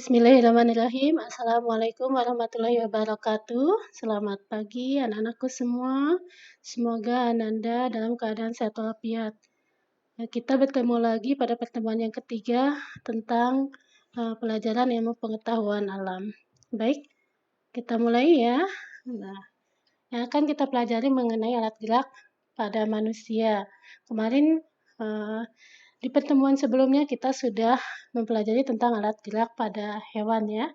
Bismillahirrahmanirrahim. Assalamualaikum warahmatullahi wabarakatuh. Selamat pagi anak-anakku semua. Semoga Ananda dalam keadaan sehat walafiat. Kita bertemu lagi pada pertemuan yang ketiga tentang pelajaran ilmu pengetahuan alam. Baik, kita mulai ya. Nah, yang akan kita pelajari mengenai alat gerak pada manusia. Kemarin di pertemuan sebelumnya kita sudah mempelajari tentang alat gerak pada hewan ya.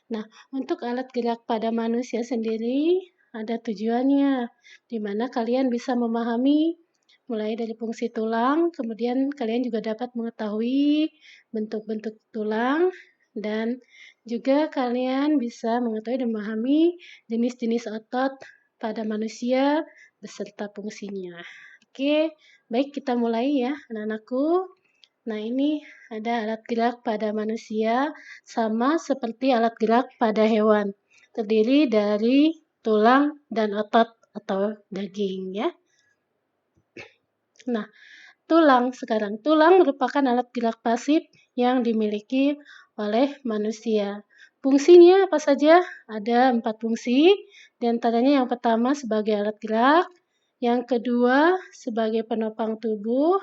Nah, untuk alat gerak pada manusia sendiri ada tujuannya, di mana kalian bisa memahami mulai dari fungsi tulang, kemudian kalian juga dapat mengetahui bentuk-bentuk tulang, dan juga kalian bisa mengetahui dan memahami jenis-jenis otot pada manusia beserta fungsinya. Oke, baik kita mulai ya anak-anakku. Nah, ini ada alat gerak pada manusia sama seperti alat gerak pada hewan. Terdiri dari tulang dan otot atau daging ya. Nah, tulang sekarang. Tulang merupakan alat gerak pasif yang dimiliki oleh manusia. Fungsinya apa saja? Ada 4 fungsi. Di antaranya yang pertama sebagai alat gerak, yang kedua sebagai penopang tubuh,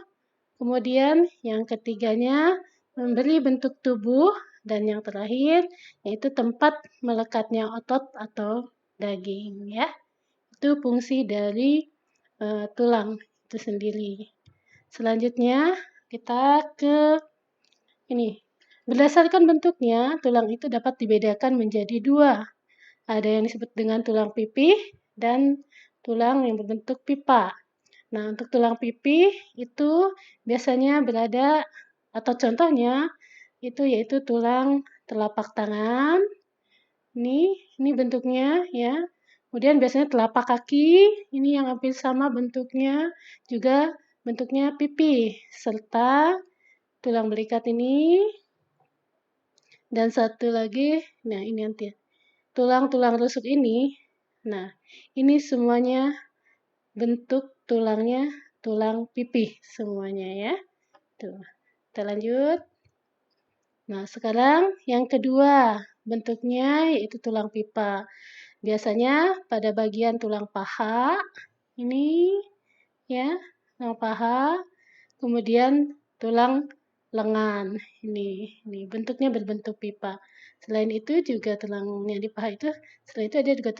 kemudian yang ketiganya memberi bentuk tubuh, dan yang terakhir yaitu tempat melekatnya otot atau daging ya. Itu fungsi dari tulang itu sendiri. Selanjutnya kita ke ini. Berdasarkan bentuknya, tulang itu dapat dibedakan menjadi 2. Ada yang disebut dengan tulang pipih dan tulang yang berbentuk pipa. Nah, untuk tulang pipih itu biasanya berada atau contohnya itu yaitu tulang telapak tangan. Ini bentuknya ya. Kemudian biasanya telapak kaki, ini yang hampir sama bentuknya, juga bentuknya pipih, serta tulang belikat ini, dan satu lagi, nah ini nanti tulang-tulang rusuk ini. Nah, ini semuanya bentuk tulangnya tulang pipih semuanya ya. Tuh, kita lanjut. Nah, sekarang yang kedua bentuknya yaitu tulang pipa. Biasanya pada bagian tulang paha ini ya, tulang paha, kemudian tulang lengan ini bentuknya berbentuk pipa. Selain itu juga tulangnya di paha itu, selain itu ada juga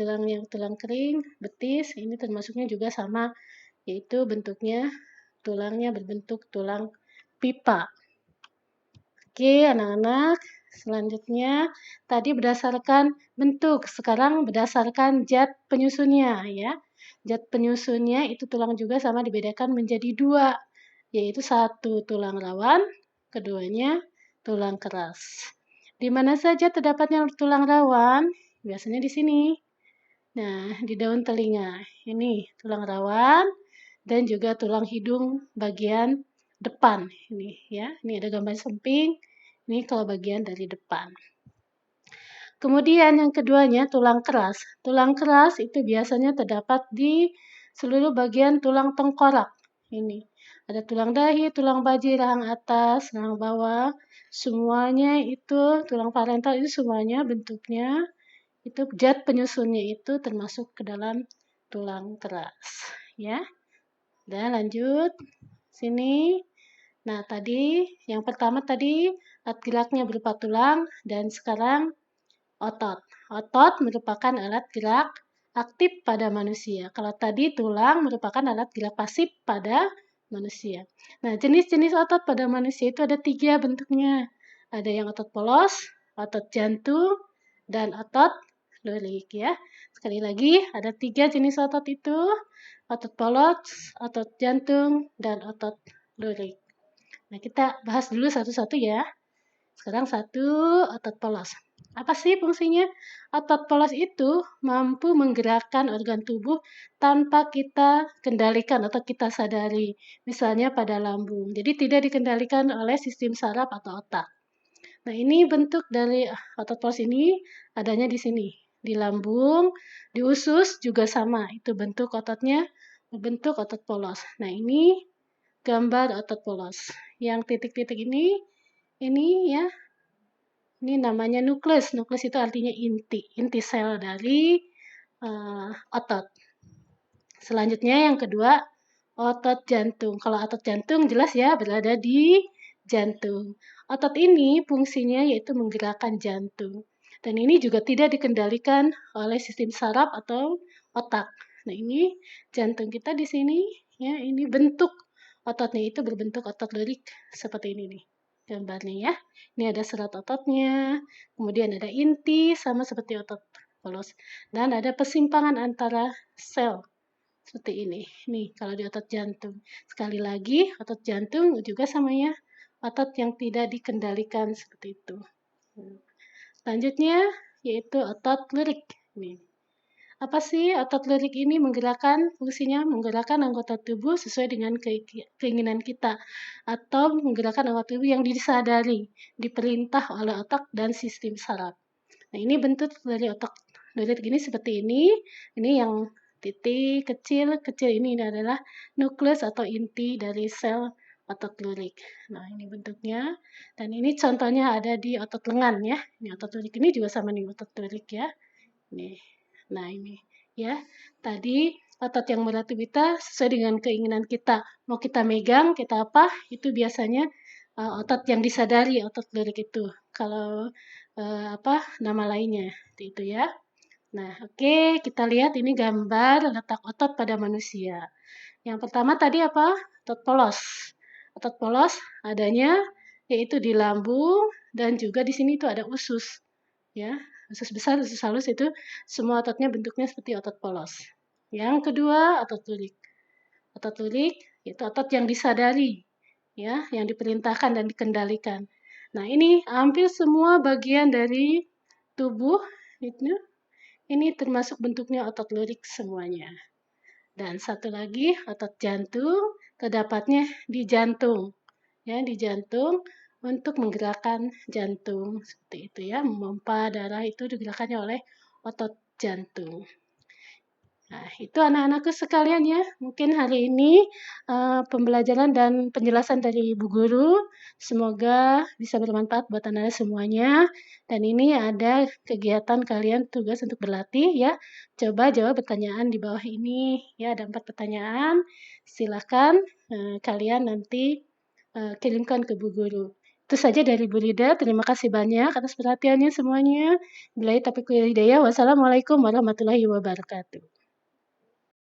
tulang kering, betis, ini termasuknya juga sama, yaitu bentuknya tulangnya berbentuk tulang pipa. Oke anak-anak, selanjutnya tadi berdasarkan bentuk, sekarang berdasarkan zat penyusunnya ya. Zat penyusunnya itu tulang juga sama dibedakan menjadi 2, yaitu satu tulang rawan, keduanya tulang keras. Di mana saja terdapatnya tulang rawan? Biasanya di sini. Nah, di daun telinga. Ini tulang rawan dan juga tulang hidung bagian depan ini ya. Ini ada gambar samping. Ini kalau bagian dari depan. Kemudian yang keduanya tulang keras. Tulang keras itu biasanya terdapat di seluruh bagian tulang tengkorak. Ini ada tulang dahi, tulang baji, rahang atas, rahang bawah. Semuanya itu tulang parental itu semuanya bentuknya itu zat penyusunnya itu termasuk ke dalam tulang keras ya. Dan lanjut sini. Nah, tadi yang pertama tadi alat geraknya berupa tulang dan sekarang otot. Otot merupakan alat gerak aktif pada manusia. Kalau tadi tulang merupakan alat gerak pasif pada manusia. Nah, jenis-jenis otot pada manusia itu ada 3 bentuknya. Ada yang otot polos, otot jantung, dan otot lurik ya. Sekali lagi, ada 3 jenis otot itu, otot polos, otot jantung, dan otot lurik. Nah, kita bahas dulu satu-satu ya. Sekarang otot polos. Apa sih fungsinya? Otot polos itu mampu menggerakkan organ tubuh tanpa kita kendalikan atau kita sadari. Misalnya pada lambung. Jadi tidak dikendalikan oleh sistem saraf atau otak. Nah, ini bentuk dari otot polos ini adanya di sini. Di lambung, di usus juga sama. Itu bentuk ototnya, bentuk otot polos. Nah, ini gambar otot polos. Yang titik-titik ini ya, Ini namanya nukleus. Nukleus itu artinya inti sel dari otot. Selanjutnya yang kedua, otot jantung. Kalau otot jantung jelas ya berada di jantung. Otot ini fungsinya yaitu menggerakkan jantung. Dan ini juga tidak dikendalikan oleh sistem saraf atau otak. Nah, ini jantung kita di sini ya, ini bentuk ototnya itu berbentuk otot lirik seperti ini nih gambarnya ya. Ini ada serat ototnya, kemudian ada inti sama seperti otot polos. Dan ada persimpangan antara sel seperti ini. Nih, kalau di otot jantung. Sekali lagi, otot jantung juga sama ya. Otot yang tidak dikendalikan seperti itu. Selanjutnya, yaitu otot lirik. Nih. Apa sih otot lirik ini menggerakkan, fungsinya menggerakkan anggota tubuh sesuai dengan keinginan kita. Atau menggerakkan anggota tubuh yang disadari, diperintah oleh otak dan sistem saraf. Nah, ini bentuk dari otot lirik gini seperti ini. Ini yang titik kecil ini adalah nukleus atau inti dari sel otot lirik. Nah, ini bentuknya. Dan ini contohnya ada di otot lengan ya. Ini otot lirik ini juga sama nih otot lirik ya. Nih. Nah, ini ya. Tadi otot yang beraktivitas sesuai dengan keinginan kita. Mau kita megang, kita apa? Itu biasanya otot yang disadari, otot lirik itu. Kalau apa nama lainnya itu ya. Nah, oke, kita lihat ini gambar letak otot pada manusia. Yang pertama tadi apa? Otot polos. Otot polos adanya yaitu di lambung dan juga di sini itu ada usus. Ya, usus besar, usus halus itu semua ototnya bentuknya seperti otot polos. Yang kedua, otot lirik. Otot lirik itu otot yang disadari, ya, yang diperintahkan dan dikendalikan. Nah, ini hampir semua bagian dari tubuh itu ini termasuk bentuknya otot lirik semuanya. Dan satu lagi, otot jantung terdapatnya di jantung. Ya, di jantung untuk menggerakkan jantung seperti itu ya, memompa darah itu digerakkannya oleh otot jantung. Nah, itu anak-anakku sekalian ya. Mungkin hari ini pembelajaran dan penjelasan dari Ibu Guru semoga bisa bermanfaat buat anak-anak semuanya. Dan ini ada kegiatan kalian tugas untuk berlatih ya. Coba jawab pertanyaan di bawah ini ya. Ada 4 pertanyaan. Silakan kalian nanti kirimkan ke Bu Guru. Itu saja dari Bu Rida. Terima kasih banyak atas perhatiannya semuanya. Billahi taufiq wal hidayah. Wassalamualaikum warahmatullahi wabarakatuh.